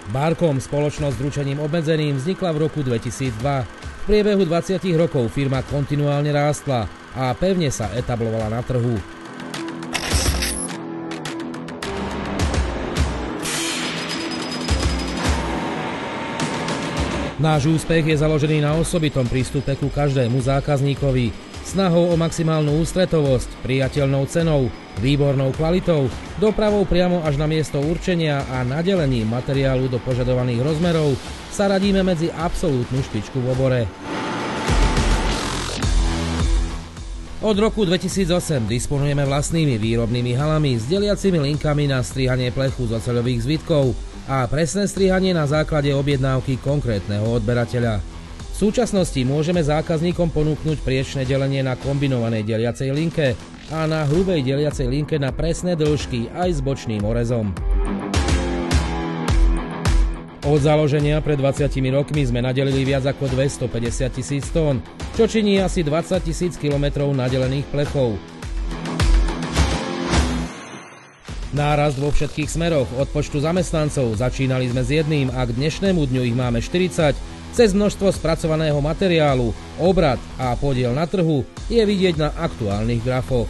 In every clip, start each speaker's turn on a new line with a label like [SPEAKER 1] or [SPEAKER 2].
[SPEAKER 1] Barkom, spoločnosť s ručením obmedzeným, vznikla v roku 2002. V priebehu 20 rokov firma kontinuálne rástla a pevne sa etablovala na trhu. Náš úspech je založený na osobitom prístupe ku každému zákazníkovi, snahou o maximálnu ústretovosť, priateľnou cenou, výbornou kvalitou, dopravou priamo až na miesto určenia a nadelením materiálu do požadovaných rozmerov sa radíme medzi absolútnu špičku v obore. Od roku 2008 disponujeme vlastnými výrobnými halami s deliacimi linkami na strihanie plechu z oceľových zvitkov a presné strihanie na základe objednávky konkrétneho odberateľa. V súčasnosti môžeme zákazníkom ponúknuť priečne delenie na kombinovanej deliacej linke a na hrubej deliacej linke na presné dĺžky aj s bočným orezom. Od založenia pred 20 rokmi sme nadelili viac ako 250 000 tón, čo činí asi 20 000 kilometrov nadelených plechov. Nárast vo všetkých smeroch od počtu zamestnancov, začínali sme s jedným a k dnešnému dňu ich máme 40, cez množstvo spracovaného materiálu, obrat a podiel na trhu je vidieť na aktuálnych grafoch.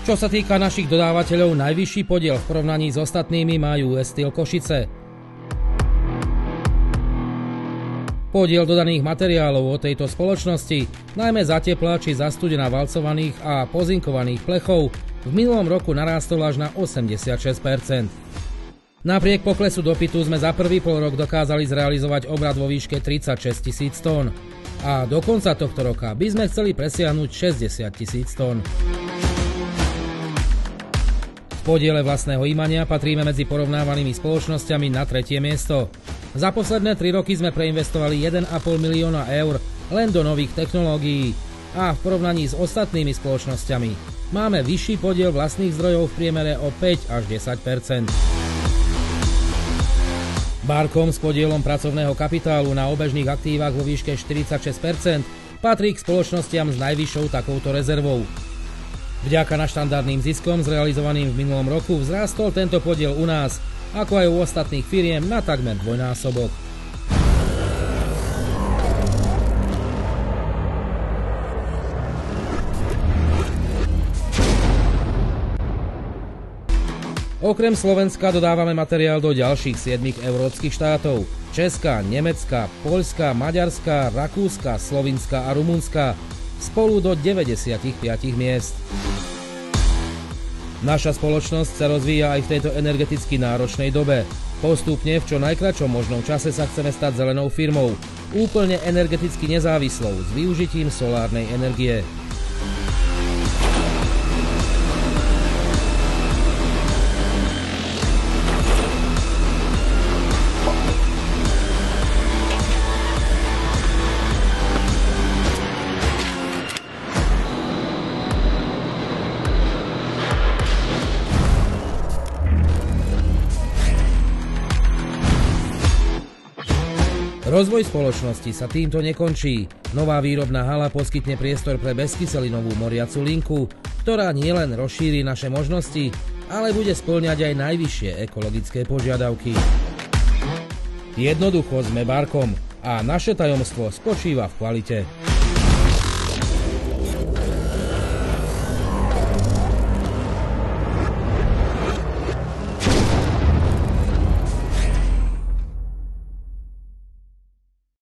[SPEAKER 1] Čo sa týka našich dodávateľov, najvyšší podiel v porovnaní s ostatnými má US Steel Košice. Podiel dodaných materiálov od tejto spoločnosti, najmä za teplá či zastudená valcovaných a pozinkovaných plechov, v minulom roku narástol až na 86%. Napriek poklesu dopytu sme za prvý polrok dokázali zrealizovať obrat vo výške 36 000 tón a do konca tohto roka by sme chceli presiahnuť 60 000 tón. V podiele vlastného imania patríme medzi porovnávanými spoločnosťami na 3. miesto. Za posledné 3 roky sme preinvestovali 1,5 milióna eur len do nových technológií a v porovnaní s ostatnými spoločnosťami máme vyšší podiel vlastných zdrojov v priemere o 5 až 10%. Barkom s podielom pracovného kapitálu na obežných aktívach vo výške 46% patrí k spoločnostiam s najvyššou takouto rezervou. Vďaka naštandardným ziskom zrealizovaným v minulom roku vzrástol tento podiel u nás, ako aj u ostatných firiem, na takmer dvojnásobok. Okrem Slovenska dodávame materiál do ďalších 7 európskych štátov: Česka, Nemecka, Poľska, Maďarska, Rakúska, Slovinska a Rumunska, spolu do 95 miest. Naša spoločnosť sa rozvíja aj v tejto energeticky náročnej dobe. Postupne v čo najkratšom možnom čase sa chceme stať zelenou firmou, úplne energeticky nezávislou s využitím solárnej energie. Rozvoj spoločnosti sa týmto nekončí. Nová výrobná hala poskytne priestor pre bezkyselinovú moriacu linku, ktorá nielen rozšíri naše možnosti, ale bude spĺňať aj najvyššie ekologické požiadavky. Jednoducho sme Barkom a naše tajomstvo spočíva v kvalite.